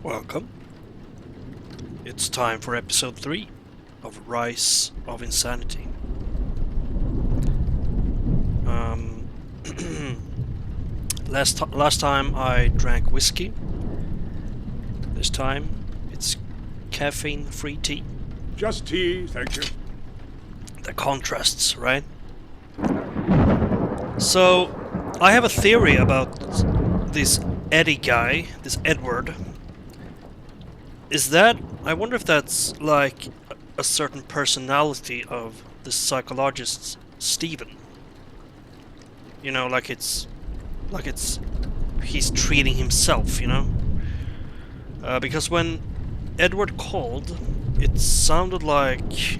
Welcome. It's time for episode 3 of Rise of Insanity. Last time I drank whiskey. This time it's caffeine-free tea. Just tea, thank you. The contrasts, right? So, I have a theory about this Eddie guy, this Edward. I wonder if that's like a certain personality of the psychologist Stephen. You know, he's treating himself, you know? Because when Edward called, it sounded like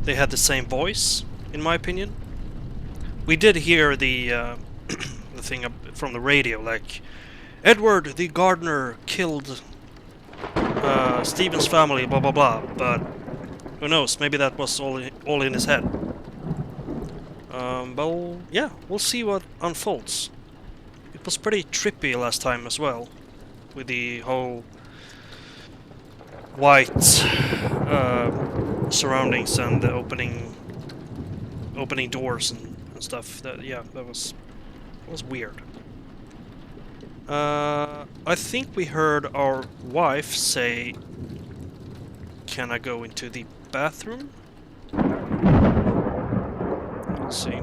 they had the same voice, in my opinion. We did hear the the thing from the radio, like, Edward the gardener killed Stephen's family, blah blah blah, but who knows, maybe that was all in his head. But yeah, we'll see what unfolds. It was pretty trippy last time as well, with the whole white surroundings and the opening doors and stuff. That was weird. I think we heard our wife say, "Can I go into the bathroom?" Let's see.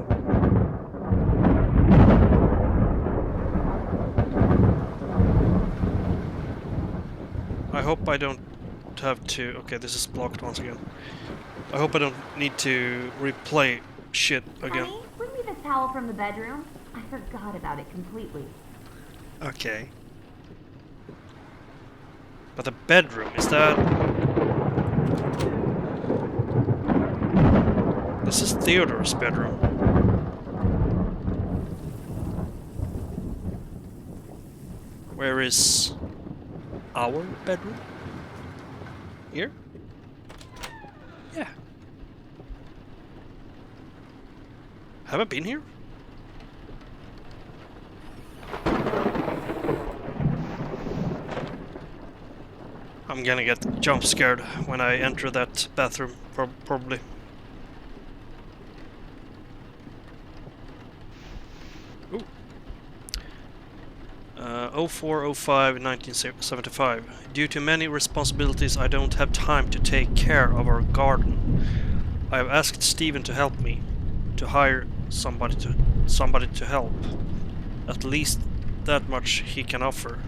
I hope I don't have to... Okay, this is blocked once again. I hope I don't need to replay shit again. Honey, bring me the towel from the bedroom. I forgot about it completely. Okay. But the bedroom, is that... This is Theodore's bedroom. Where is our bedroom? Here? Yeah. Have I been here? I'm gonna get jump scared when I enter that bathroom, probably. Ooh. 04/05/1975. Due to many responsibilities, I don't have time to take care of our garden. I have asked Stephen to help me, to hire somebody to help. At least that much he can offer.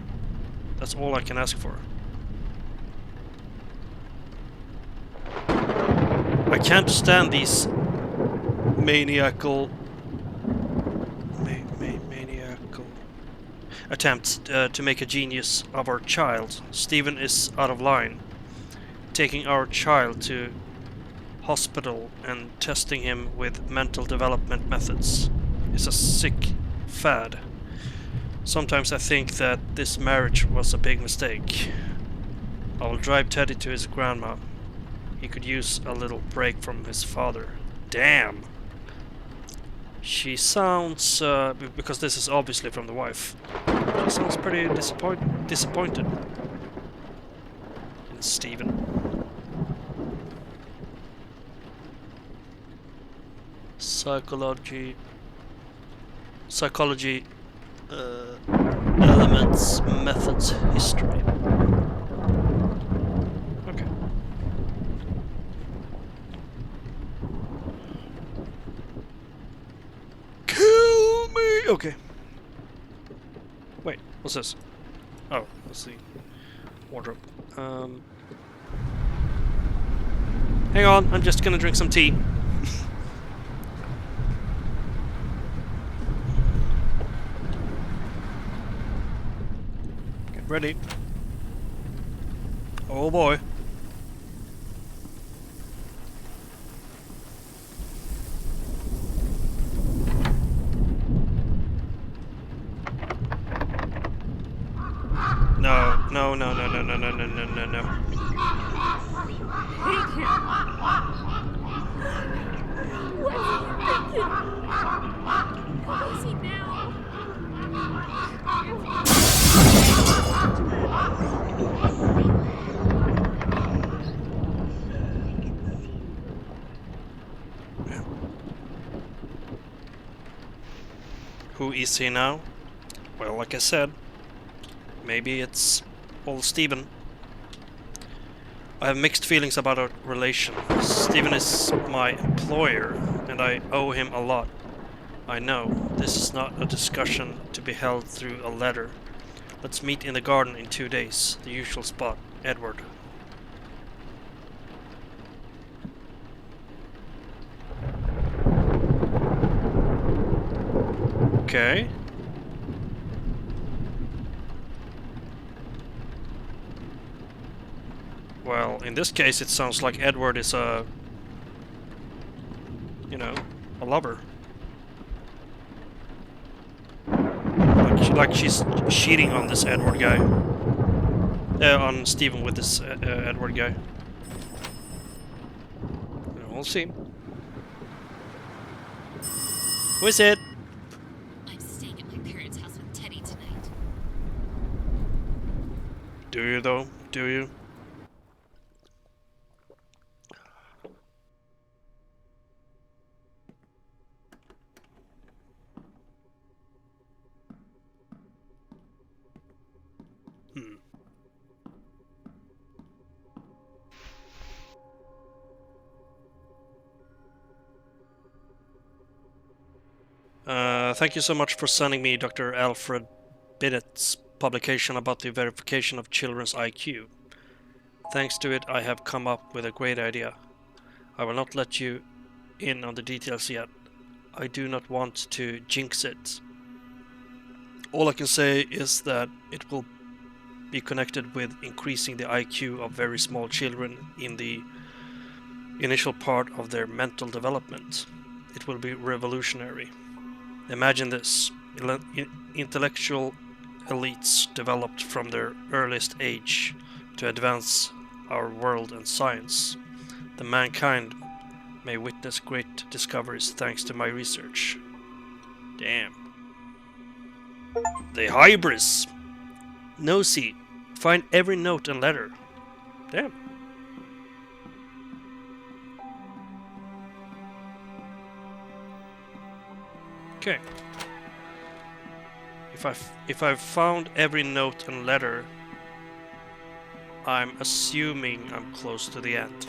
That's all I can ask for. I can't stand these maniacal attempts to make a genius of our child. Stephen is out of line. Taking our child to hospital and testing him with mental development methods is a sick fad. Sometimes I think that this marriage was a big mistake. I will drive Teddy to his grandma. He could use a little break from his father. Damn! She sounds... because this is obviously from the wife. She sounds pretty disappointed in Stephen. Psychology... elements, methods, history. Okay. Kill me! Okay. Wait, what's this? Oh, let's see. Wardrobe. Hang on, I'm just gonna drink some tea. Get ready. Oh boy. No. What is he now? Who is he now? Well, like I said, maybe it's old Steven. I have mixed feelings about our relation. Steven is my employer, and I owe him a lot. I know, this is not a discussion to be held through a letter. Let's meet in the garden in 2 days, the usual spot. Edward. Okay. Well, in this case it sounds like Edward is a... you know, a lover. Like she's cheating on this Edward guy. On Steven with this Edward guy. We'll see. Who is it? I'm staying at my parents' house with Teddy tonight. Do you though? Do you? Thank you so much for sending me Dr. Alfred Binnett's publication about the verification of children's IQ. Thanks to it, I have come up with a great idea. I will not let you in on the details yet. I do not want to jinx it. All I can say is that it will be connected with increasing the IQ of very small children in the initial part of their mental development. It will be revolutionary. Imagine this, intellectual elites developed from their earliest age to advance our world and science. The mankind may witness great discoveries thanks to my research. Damn. The hybris! Nosy, find every note and letter. Damn. Okay. If I've found every note and letter, I'm assuming I'm close to the end.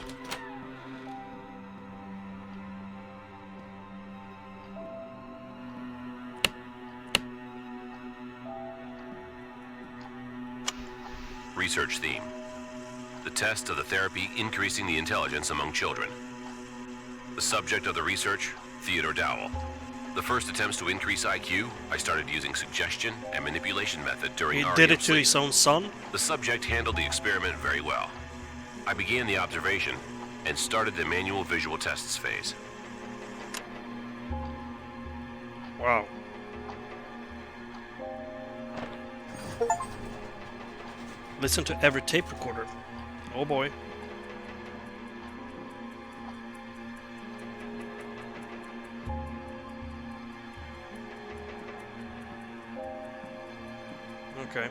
Research theme. The test of the therapy increasing the intelligence among children. The subject of the research, Theodore Dowell. The first attempts to increase IQ, I started using suggestion and manipulation method during He REM did it to sleep. his own son? The subject handled the experiment very well. I began the observation and started the manual visual tests phase. Wow. Listen to every tape recorder. Oh boy. Okay.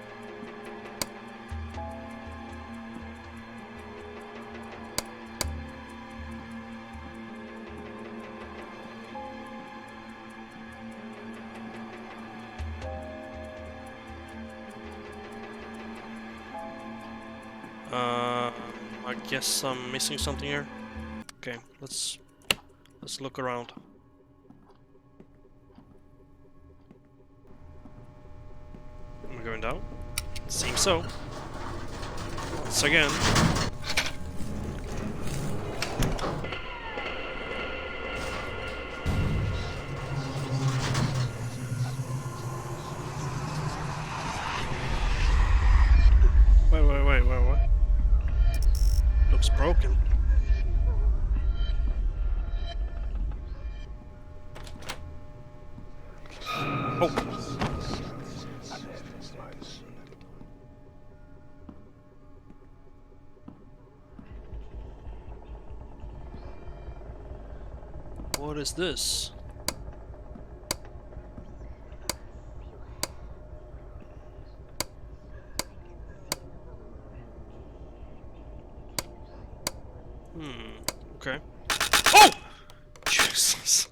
I guess I'm missing something here. Okay, let's look around. Am I going down? Seems so. Once again. Wait, what? Looks broken. Oh. What is this? Okay. Oh! Jesus.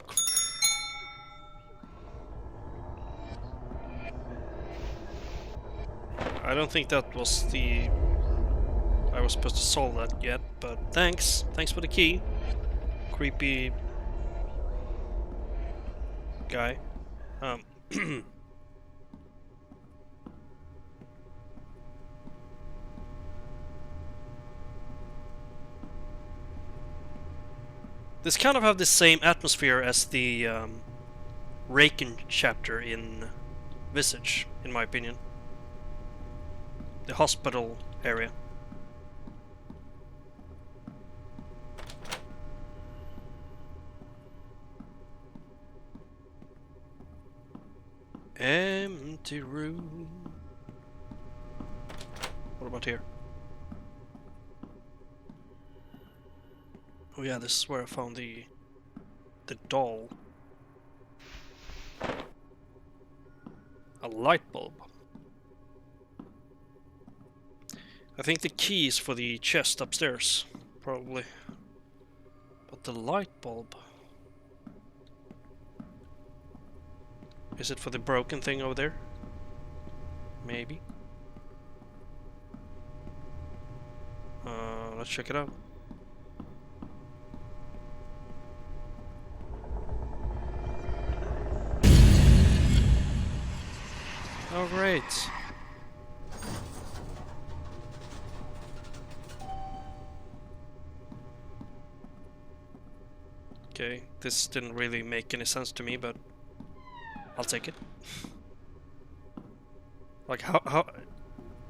I don't think that was the... I was supposed to solve that yet, but thanks. Thanks for the key. Creepy... guy. This kind of have the same atmosphere as the Raken chapter in Visage, in my opinion. The hospital area. Empty room. What about here? Oh yeah, this is where I found the doll. A light bulb. I think the key is for the chest upstairs, probably. But the light bulb... Is it for the broken thing over there? Maybe. Let's check it out. Oh, great. Okay, this didn't really make any sense to me, but I'll take it. Like, how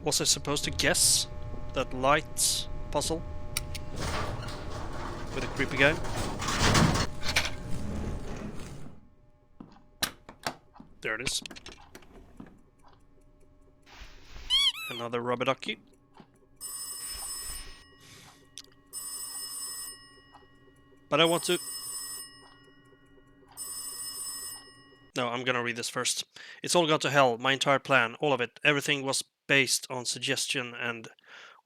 was I supposed to guess that light puzzle with a creepy guy? There it is. Another rubber ducky. But I want to... No, I'm gonna read this first. It's all gone to hell, my entire plan, all of it. Everything was based on suggestion and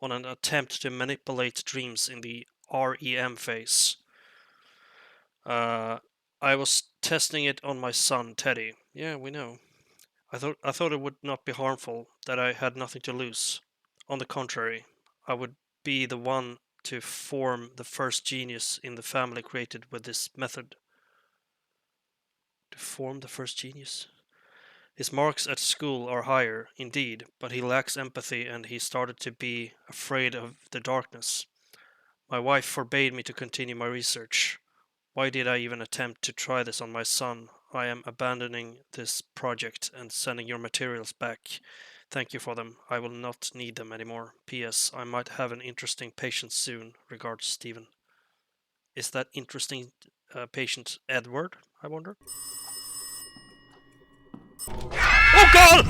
on an attempt to manipulate dreams in the REM phase. I was testing it on my son, Teddy. Yeah, we know. I thought it would not be harmful, that I had nothing to lose. On the contrary, I would be the one to form the first genius in the family created with this method. To form the first genius? His marks at school are higher, indeed, but he lacks empathy and he started to be afraid of the darkness. My wife forbade me to continue my research. Why did I even attempt to try this on my son? I am abandoning this project and sending your materials back. Thank you for them. I will not need them anymore. P.S. I might have an interesting patient soon. Regards, Stephen. Is that interesting patient Edward, I wonder? Oh god!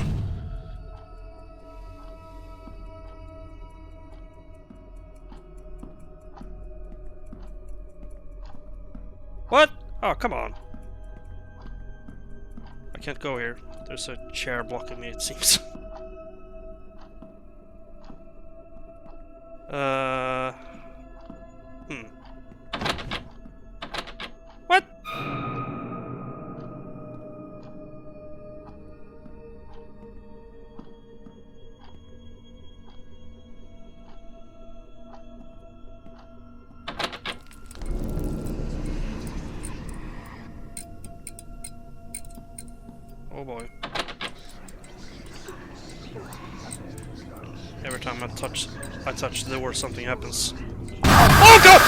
What? Oh, come on. I can't go here. There's a chair blocking me, it seems. What? Oh boy. Every time I touch the door, something happens. Oh god!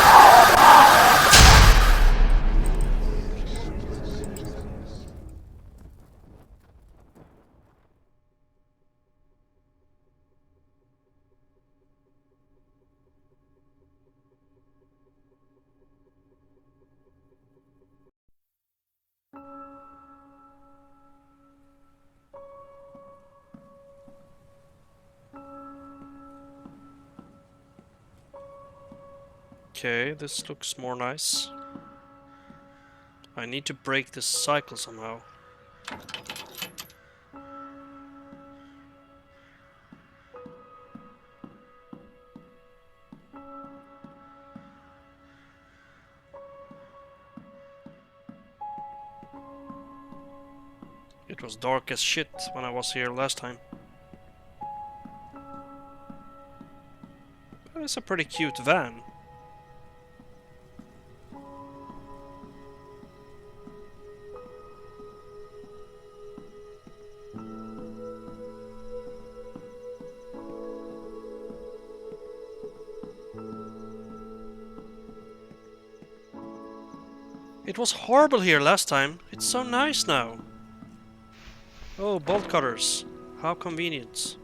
Okay, this looks more nice. I need to break this cycle somehow. It was dark as shit when I was here last time. It's a pretty cute van. It was horrible here last time. It's so nice now. Oh, bolt cutters. How convenient.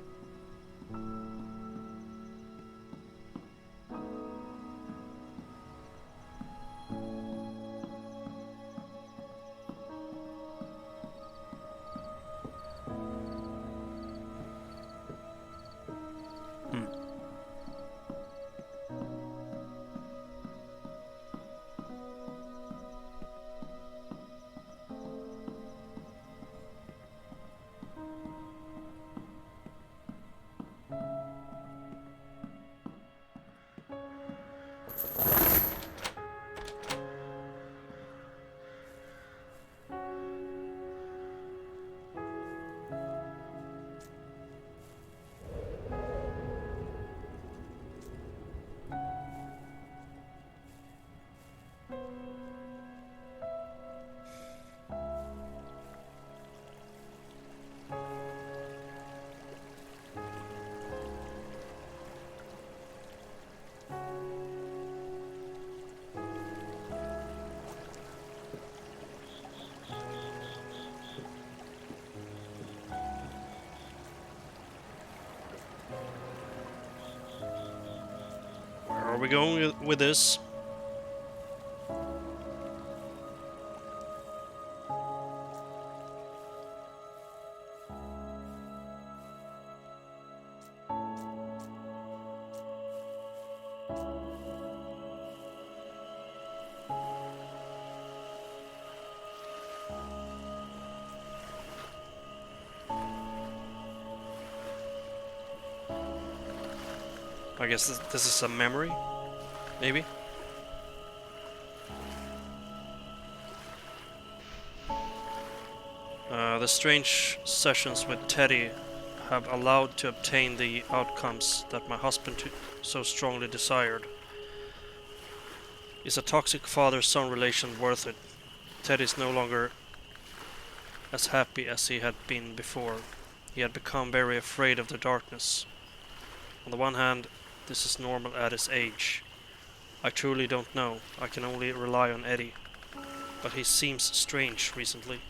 Where are we going with this? I guess this is a memory, maybe? The strange sessions with Teddy have allowed to obtain the outcomes that my husband so strongly desired. Is a toxic father-son relation worth it? Teddy is no longer as happy as he had been before. He had become very afraid of the darkness. On the one hand, this is normal at his age. I truly don't know. I can only rely on Eddie. But he seems strange recently.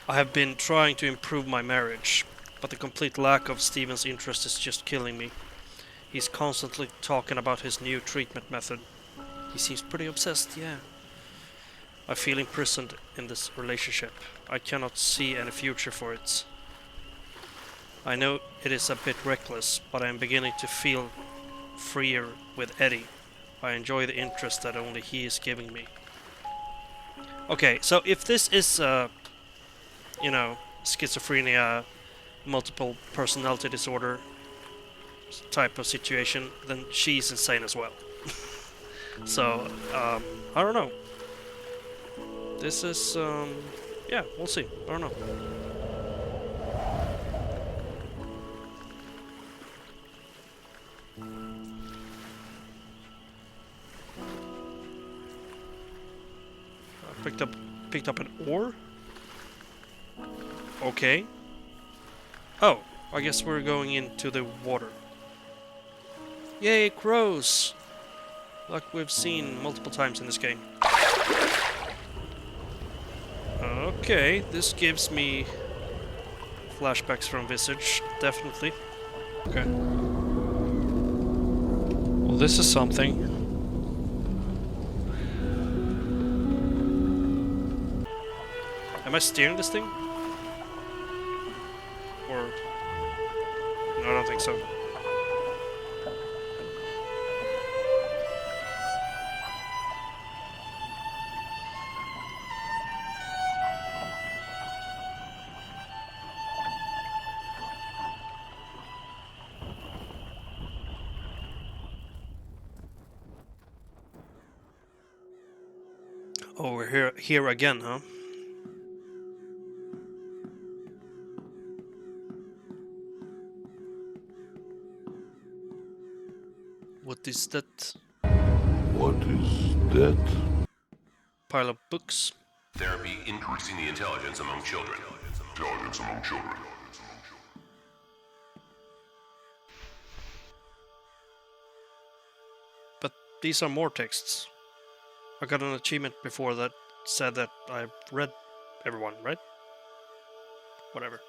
I have been trying to improve my marriage, but the complete lack of Steven's interest is just killing me. He's constantly talking about his new treatment method. He seems pretty obsessed, yeah. I feel imprisoned in this relationship. I cannot see any future for it. I know it is a bit reckless, but I am beginning to feel freer with Eddie. I enjoy the interest that only he is giving me. Okay, so if this is you know, schizophrenia, multiple personality disorder type of situation, then she's insane as well. So, I don't know. This is, yeah, we'll see. I don't know. I picked up an ore. Okay. Oh, I guess we're going into the water. Yay, crows! Like we've seen multiple times in this game. Okay, this gives me flashbacks from Visage, definitely. Okay. Well, this is something. Am I steering this thing? Or... No, I don't think so. Oh, we're here again, huh? What is that? What is that? Pile of books. Therapy increasing the intelligence among children. Intelligence among children. But these are more texts. I got an achievement before that said that I read everyone, right? Whatever.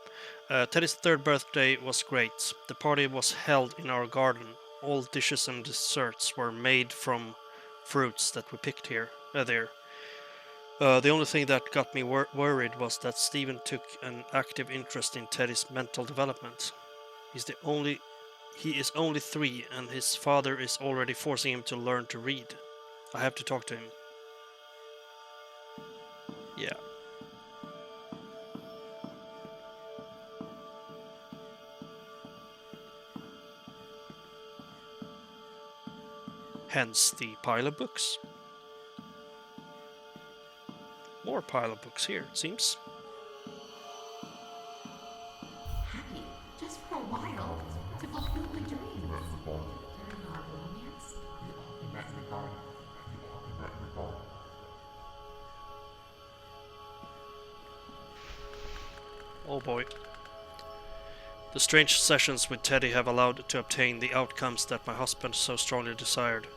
Teddy's third birthday was great. The party was held in our garden. All dishes and desserts were made from fruits that we picked there. The only thing that got me worried was that Stephen took an active interest in Teddy's mental development. He is only 3, and his father is already forcing him to learn to read. I have to talk to him. Yeah. Hence the pile of books. More pile of books here, it seems. Happy, just for a while, to fulfill my dreams. During our romance. Oh boy. The strange sessions with Teddy have allowed to obtain the outcomes that my husband so strongly desired.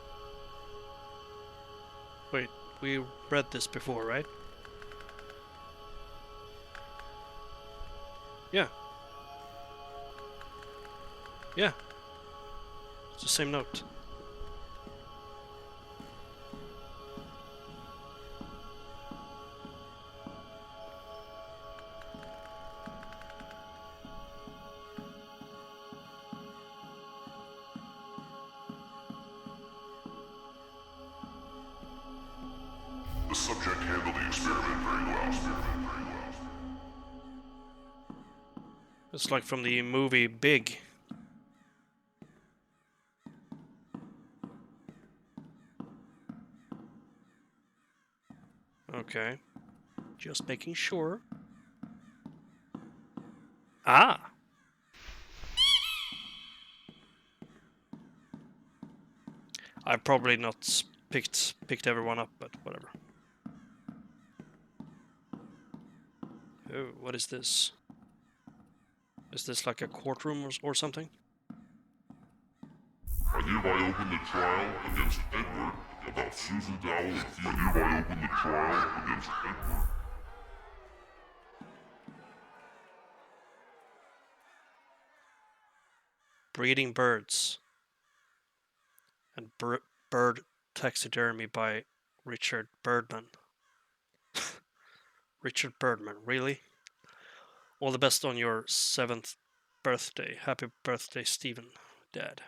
Wait, we read this before, right? Yeah. Yeah. It's the same note. The subject handled the experiment very well. It's like from the movie Big. Okay. Just making sure. Ah! I've probably not picked everyone up, but whatever. Oh, what is this? Is this like a courtroom or something? I hereby open the trial against Edward about Susan Dowell and Theodore. I hereby open the trial against Edward. Breeding Birds and Bird Taxidermy by Richard Birdman. Richard Birdman, really? All the best on your 7th birthday. Happy birthday, Stephen, Dad.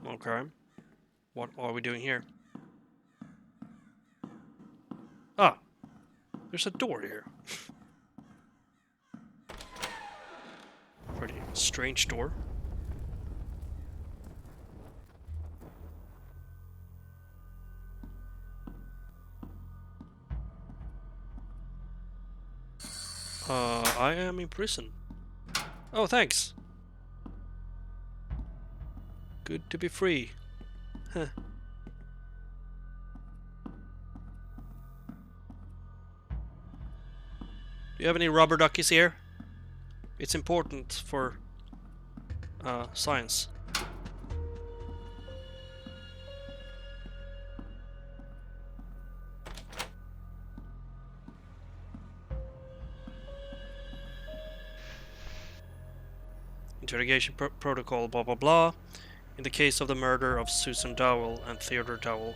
Okay. What are we doing here? Ah! There's a door here. Pretty strange door. I am in prison. Oh, thanks. Good to be free. Huh. Do you have any rubber duckies here? It's important for science. Interrogation protocol, blah blah blah. In the case of the murder of Susan Dowell and Theodore Dowell,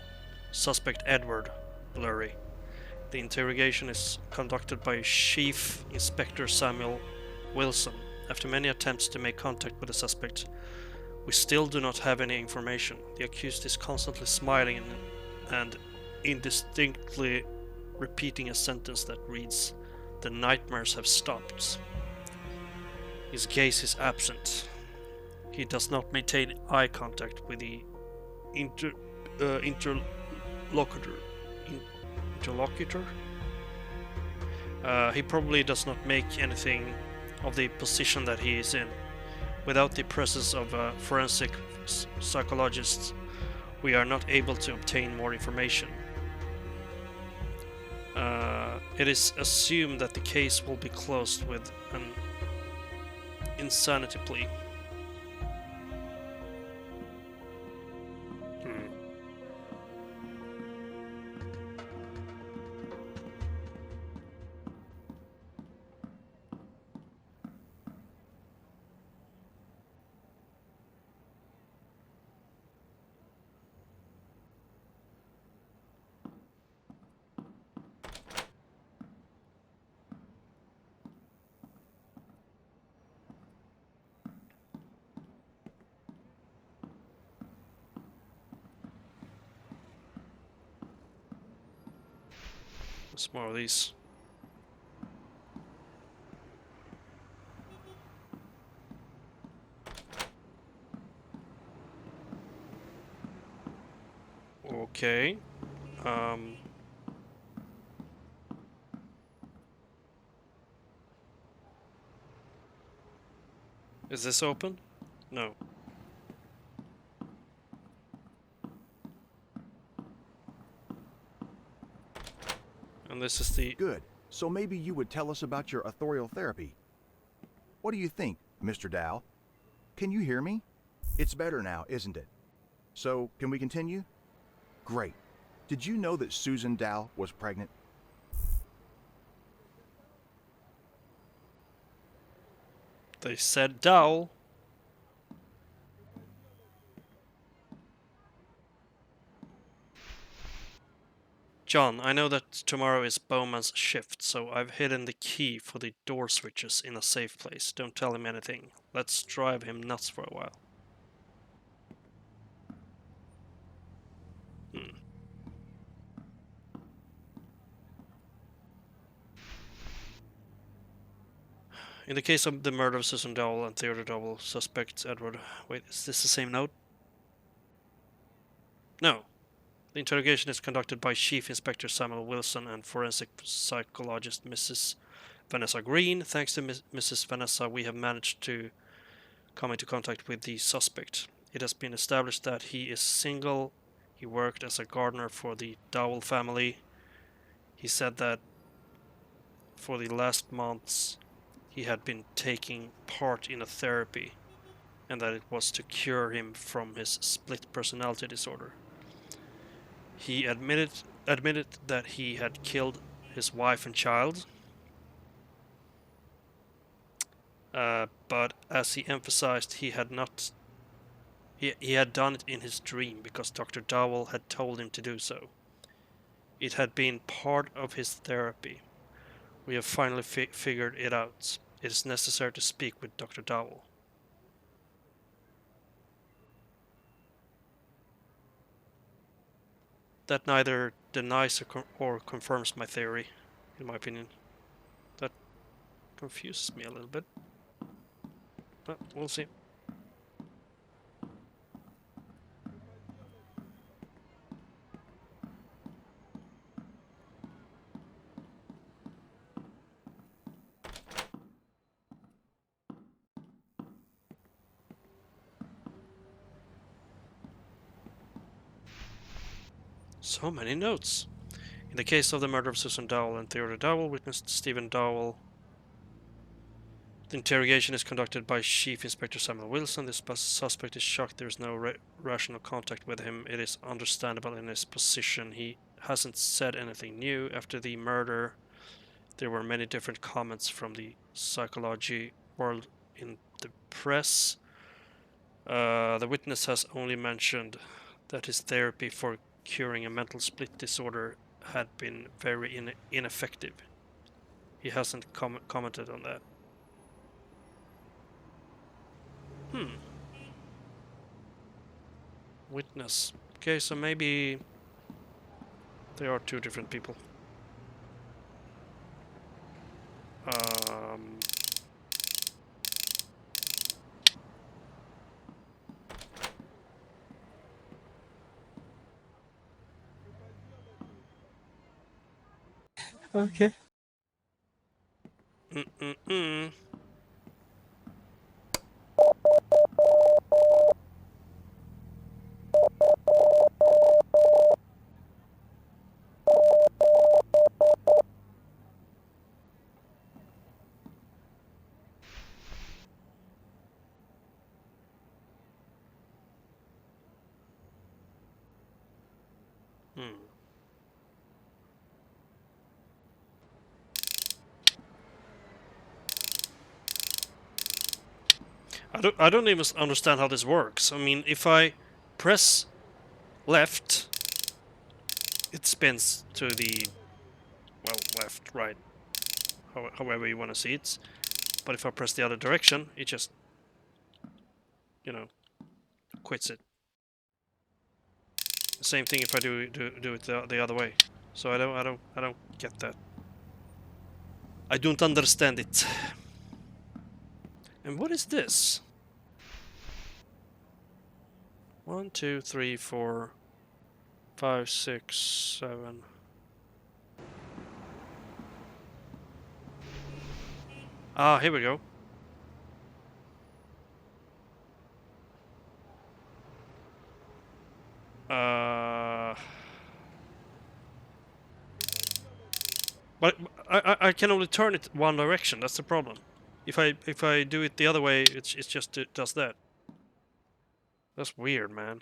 suspect Edward Blurry. The interrogation is conducted by Chief Inspector Samuel Wilson. After many attempts to make contact with the suspect, we still do not have any information. The accused is constantly smiling and indistinctly repeating a sentence that reads, "The nightmares have stopped." His gaze is absent. He does not maintain eye contact with the interlocutor. Interlocutor? He probably does not make anything of the position that he is in. Without the presence of a forensic psychologist, we are not able to obtain more information. It is assumed that the case will be closed with an insanity plea. There's more of these. Okay. Is this open? No. And this is the... Good. So maybe you would tell us about your authorial therapy. What do you think, Mr. Dow? Can you hear me? It's better now, isn't it? So, can we continue? Great. Did you know that Susan Dow was pregnant? They said Dowell. John, I know that tomorrow is Bowman's shift, so I've hidden the key for the door switches in a safe place. Don't tell him anything. Let's drive him nuts for a while. In the case of the murder of Susan Dowell and Theodore Dowell, suspects Edward... Wait, is this the same note? No. The interrogation is conducted by Chief Inspector Samuel Wilson and forensic psychologist Mrs. Vanessa Green. Thanks to Mrs. Vanessa, we have managed to come into contact with the suspect. It has been established that he is single. He worked as a gardener for the Dowell family. He said that for the last months he had been taking part in a therapy and that it was to cure him from his split personality disorder. He admitted that he had killed his wife and child, but as he emphasized, he had not. He had done it in his dream because Dr. Dowell had told him to do so. It had been part of his therapy. We have finally figured it out. It is necessary to speak with Dr. Dowell. That neither denies or confirms my theory, in my opinion. That confuses me a little bit. But we'll see. So many notes. In the case of the murder of Susan Dowell and Theodore Dowell, witness Stephen Dowell. The interrogation is conducted by Chief Inspector Samuel Wilson. The suspect is shocked there is no rational contact with him. It is understandable in his position. He hasn't said anything new. After the murder, there were many different comments from the psychology world in the press. The witness has only mentioned that his therapy for curing a mental split disorder had been very ineffective. He hasn't commented on that. Witness. Okay, so maybe they are two different people. Okay. Mm-mm-mm. Hmm. I don't even understand how this works. I mean, if I press left, it spins to the, well, left, right, however you want to see it. But if I press the other direction, it just, you know, quits it. Same thing if I do it the other way. So I don't get that. I don't understand it. And what is this? 1, 2, 3, 4, 5, 6, 7. Ah, here we go. But I can only turn it one direction. That's the problem. If I do it the other way, it's just it does that. That's weird, man.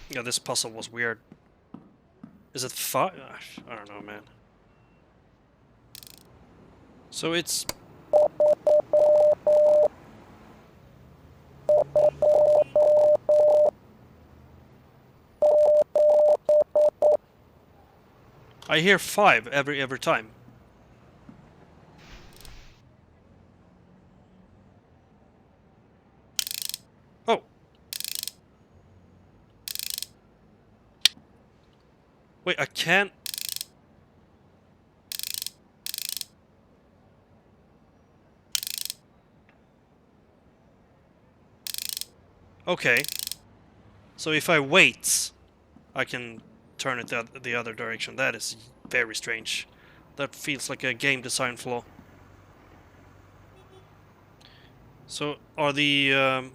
Yeah, this puzzle was weird. Is it 5? I don't know, man. So it's... I hear 5 every time. Oh! Wait, I can't... Okay. So if I wait, I can turn it the other direction. That is very strange. That feels like a game design flaw. So are the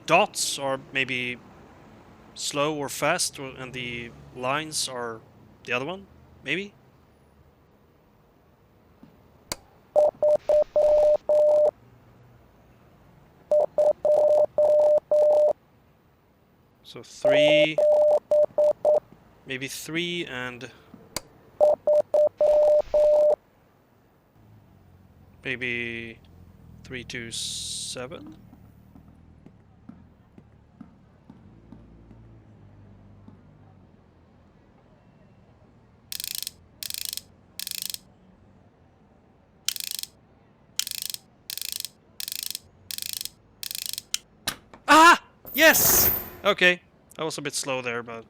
dots are maybe slow or fast, and the lines are the other one? Maybe? So 3... Maybe 3 and... Maybe 3 to 7? Ah! Yes! Okay. I was a bit slow there, but...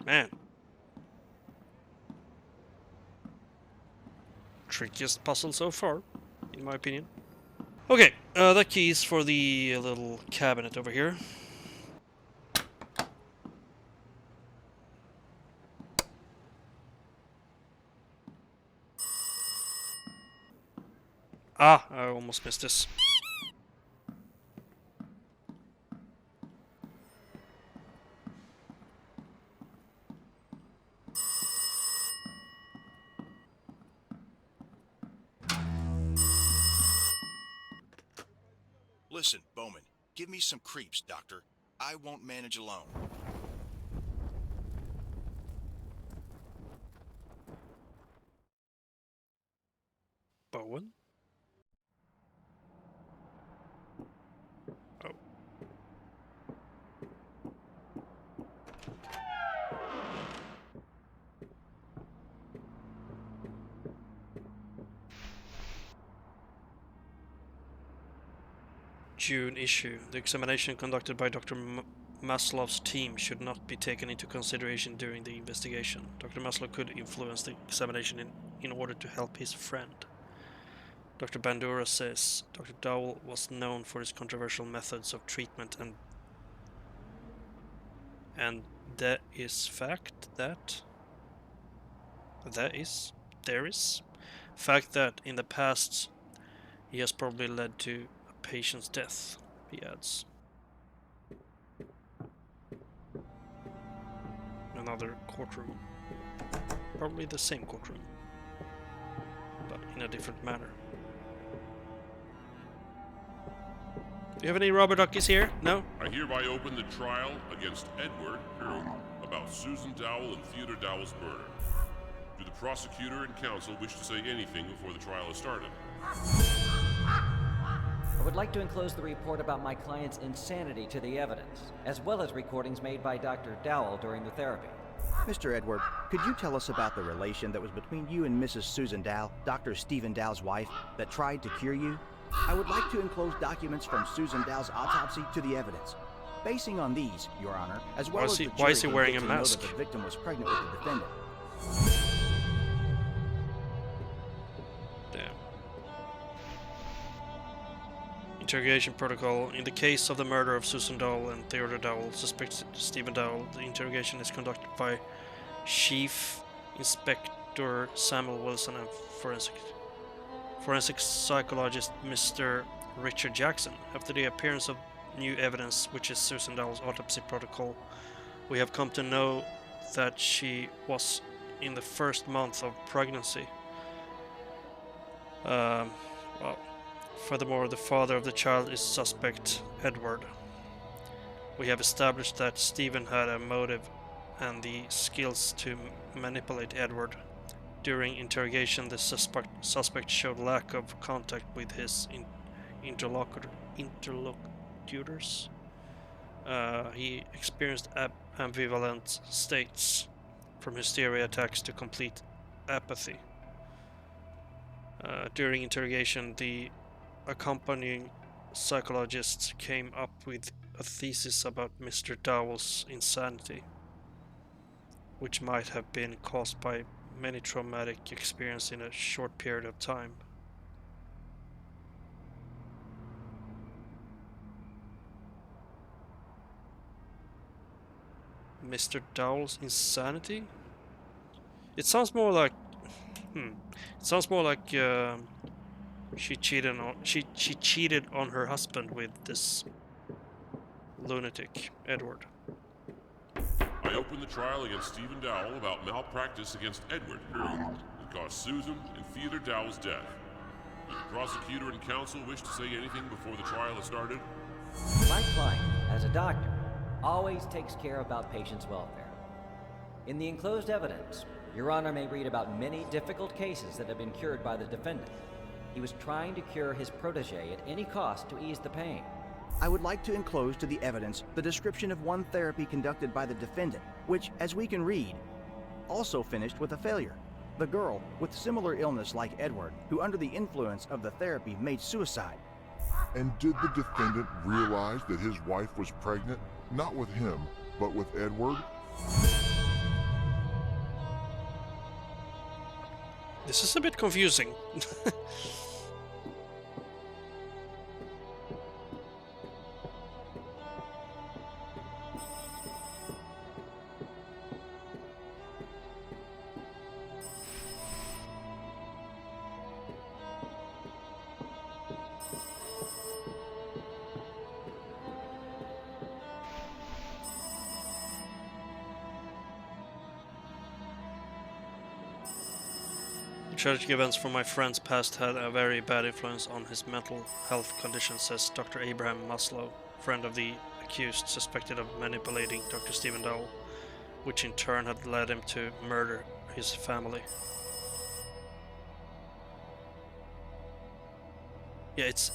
Man. Trickiest puzzle so far, in my opinion. Okay, that key is for the little cabinet over here. Ah, I almost missed this. Listen, Bowman, give me some creeps, Doctor. I won't manage alone. Bowen? Oh. June issue. The examination conducted by Dr. Maslow's team should not be taken into consideration during the investigation. Dr. Maslow could influence the examination in order to help his friend. Dr. Bandura says Dr. Dowell was known for his controversial methods of treatment and And there is fact that there is fact that in the past he has probably led to a patient's death, he adds. Another courtroom. Probably the same courtroom, but in a different manner. Do you have any rubber duckies here? No? I hereby open the trial against Edward about Susan Dowell and Theodore Dowell's murder. Do the prosecutor and counsel wish to say anything before the trial is started? I would like to enclose the report about my client's insanity to the evidence, as well as recordings made by Dr. Dowell during the therapy. Mr. Edward, could you tell us about the relation that was between you and Mrs. Susan Dowell, Dr. Stephen Dowell's wife, that tried to cure you? I would like to enclose documents from Susan Dowell's autopsy to the evidence. Basing on these, Your Honor, as well as the jury why is he can wearing get a to know mask? that the victim was pregnant with the defendant. Damn. Interrogation protocol. In the case of the murder of Susan Dowell and Theodore Dowell, suspected Stephen Dowell, the interrogation is conducted by Chief Inspector Samuel Wilson and forensic psychologist Mr. Richard Jackson. After the appearance of new evidence, which is Susan Dowell's autopsy protocol, we have come to know that she was in the first month of pregnancy. Well, furthermore, the father of the child is suspect Edward. We have established that Stephen had a motive and the skills to manipulate Edward. During interrogation, the suspect showed lack of contact with his interlocutors. He experienced ambivalent states, from hysteria attacks to complete apathy. During interrogation, the accompanying psychologists came up with a thesis about Mr. Dowell's insanity, which might have been caused by many traumatic experiences in a short period of time. Mr. Dowell's insanity? It sounds more like she cheated on her husband with this lunatic Edward. I open the trial against Stephen Dowell about malpractice against Edward that caused Susan and Theodore Dowell's death. Do the prosecutor and counsel wish to say anything before the trial is started? My client, as a doctor, always takes care about patients' welfare. In the enclosed evidence, Your Honor may read about many difficult cases that have been cured by the defendant. He was trying to cure his protege at any cost to ease the pain. I would like to enclose to the evidence the description of one therapy conducted by the defendant, which, as we can read, also finished with a failure. The girl, with similar illness like Edward, who under the influence of the therapy made suicide. And did the defendant realize that his wife was pregnant, not with him, but with Edward? This is a bit confusing. Tragic events from my friend's past had a very bad influence on his mental health condition, says Dr. Abraham Maslow, friend of the accused, suspected of manipulating Dr. Stephen Dowell, which in turn had led him to murder his family. Yeah, it's...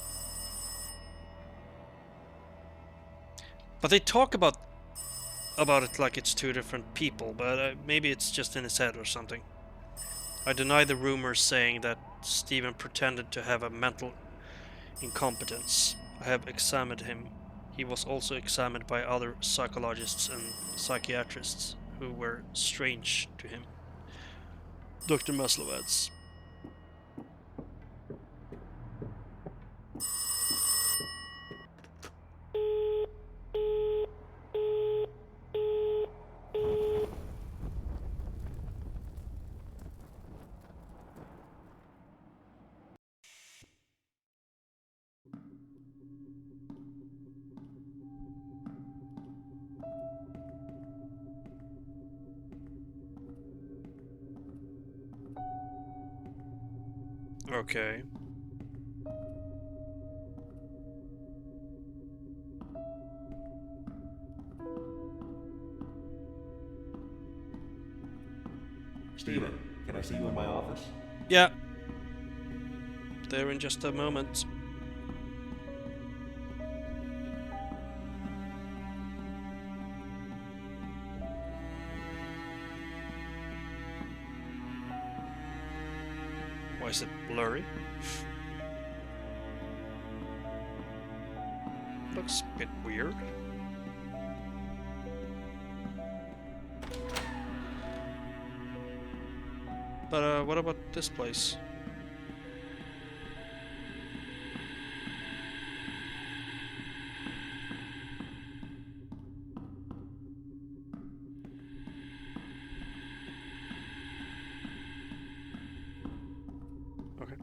But they talk about it like it's two different people, but maybe it's just in his head or something. I deny the rumors saying that Stephen pretended to have a mental incompetence. I have examined him. He was also examined by other psychologists and psychiatrists who were strange to him. Dr. Maslow adds. Okay. Steven, can I see you in my office? Yeah. There in just a moment. Why is it blurry? Looks a bit weird. But what about this place? Okay.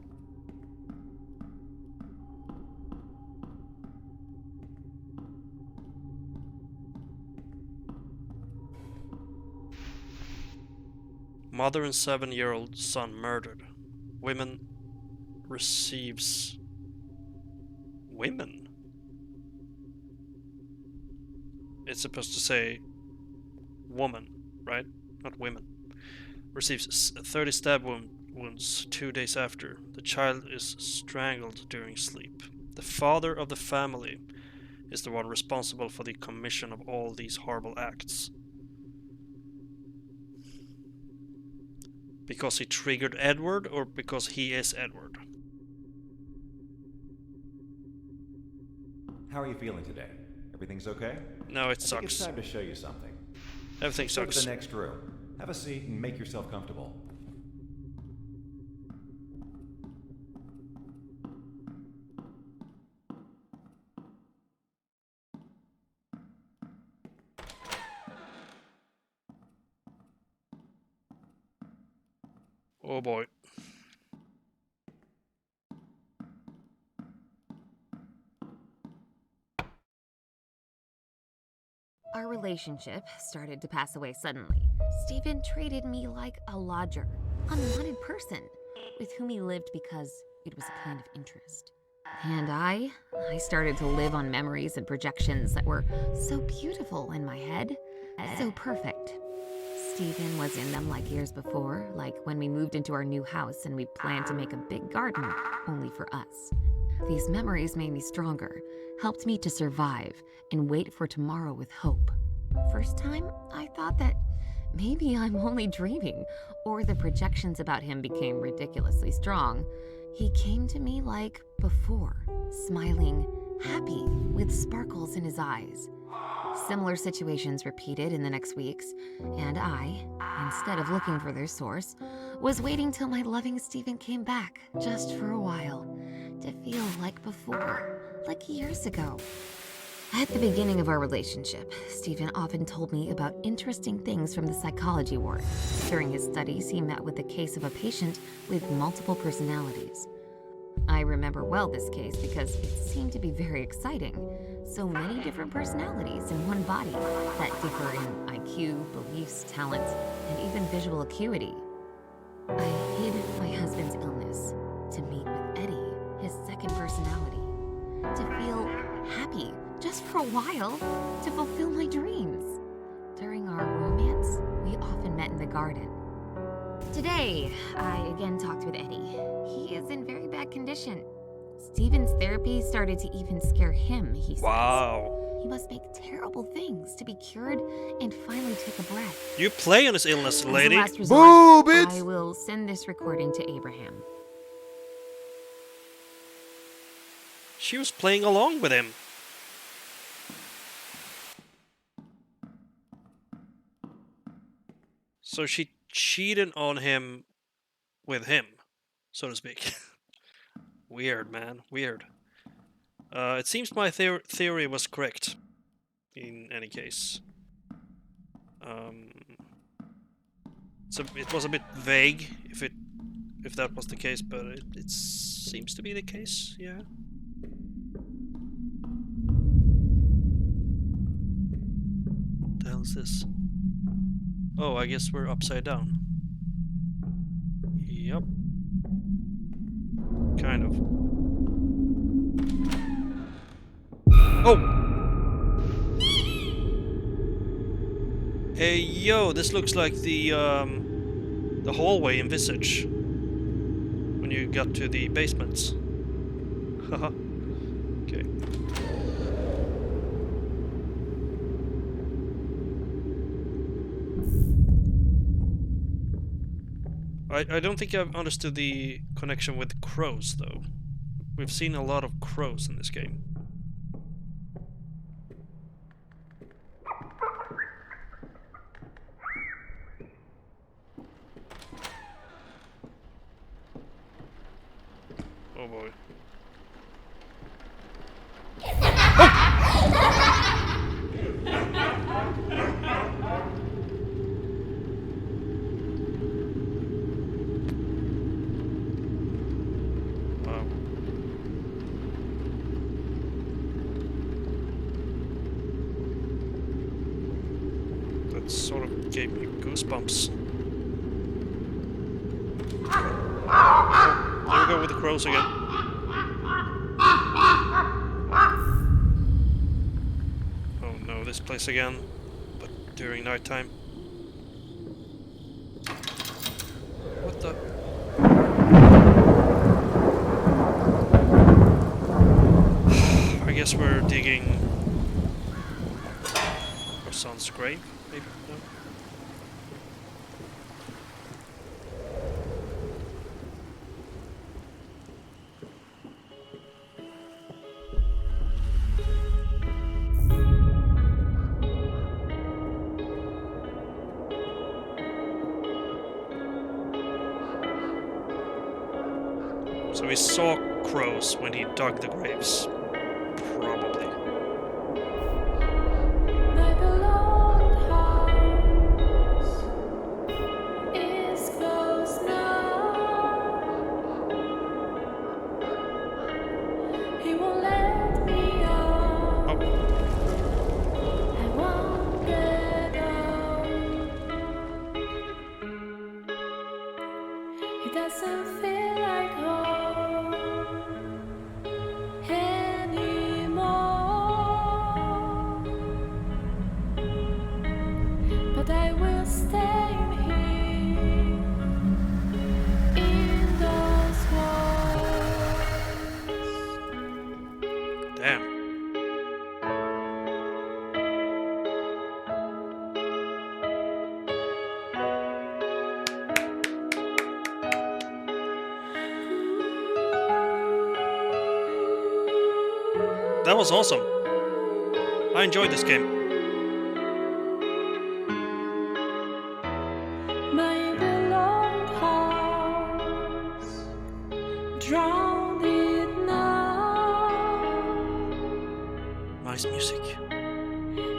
Mother and 7-year-old son murdered. Women receives... Women? It's supposed to say woman, right? Not women. Receives 30 stab wounds 2 days after. The child is strangled during sleep. The father of the family is the one responsible for the commission of all these horrible acts. Because he triggered Edward, or because he is Edward? How are you feeling today? Everything's okay? No, it I think it's sucks. time to show you something. Everything Let's go to sucks. the next room. Have a seat and make yourself comfortable. Oh boy. Our relationship started to pass away suddenly. Stephen treated me like a lodger, unwanted person, with whom he lived because it was a kind of interest. And I started to live on memories and projections that were so beautiful in my head, so perfect. Stephen was in them like years before, like when we moved into our new house and we planned to make a big garden only for us. These memories made me stronger, helped me to survive and wait for tomorrow with hope. First time, I thought that maybe I'm only dreaming, or the projections about him became ridiculously strong. He came to me like before, smiling, happy, with sparkles in his eyes. Similar situations repeated in the next weeks, and I, instead of looking for their source, was waiting till my loving Stephen came back, just for a while, to feel like before, like years ago. At the beginning of our relationship, Stephen often told me about interesting things from the psychology ward. During his studies, he met with the case of a patient with multiple personalities. I remember well this case because it seemed to be very exciting. So many different personalities in one body that differ in IQ, beliefs, talents, and even visual acuity. I hid my husband's illness to meet with Eddie, his second personality, to feel happy just for a while, to fulfill my dreams. During our romance, we often met in the garden. Today, I again talked with Eddie. He is in very bad condition. Stephen's therapy started to even scare him, he says. Wow. He must make terrible things to be cured and finally take a breath. You play on his illness, As a lady. last resort, Boo, bitch! I will send this recording to Abraham. She was playing along with him. So she cheated on him with him, so to speak. Weird, man. Weird. It seems my theory was correct. In any case. So it was a bit vague if that was the case, but it seems to be the case, yeah. What the hell is this? Oh, I guess we're upside down. Yep. Kind of. Oh! Hey, yo, this looks like the hallway in Visage. When you got to the basements. Haha. Okay. I don't think I've understood the connection with crows, though. We've seen a lot of crows in this game. Oh boy. Wow. That sort of gave me goosebumps. Oh, there we go with the crows again. Oh no, this place again, but during nighttime. What the? I guess we're digging our son's grave, maybe? No? So he saw crows when he dug the graves. Probably. My beloved house is closed now. He won't let me out. Oh, I won't get out. It doesn't feel like home anymore. But I will stay here in those walls. damn. That was awesome. I enjoyed this game. My beloved house, drowned it now. Nice music.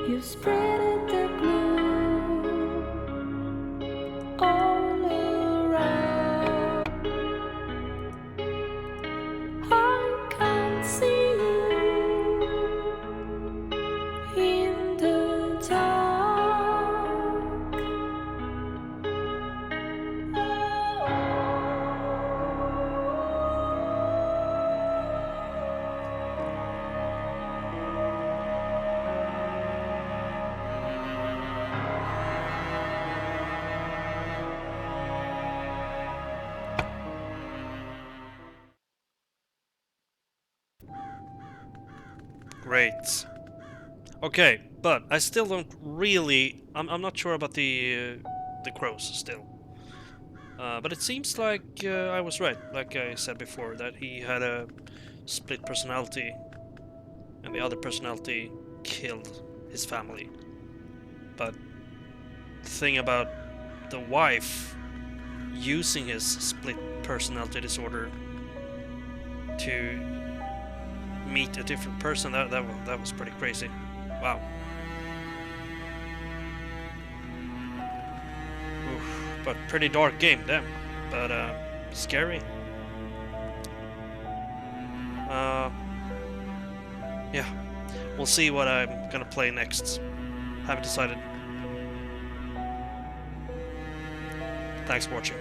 You spread the gloom all around. I can't see you in the dark. Great. Okay, but I still don't really... I'm not sure about the crows still. But it seems like I was right, like I said before, that he had a split personality and the other personality killed his family. But the thing about the wife using his split personality disorder to meet a different person, that was pretty crazy. Wow. Oof, but pretty dark game, damn. But scary. Yeah, we'll see what I'm gonna play next. Haven't decided. Thanks for watching.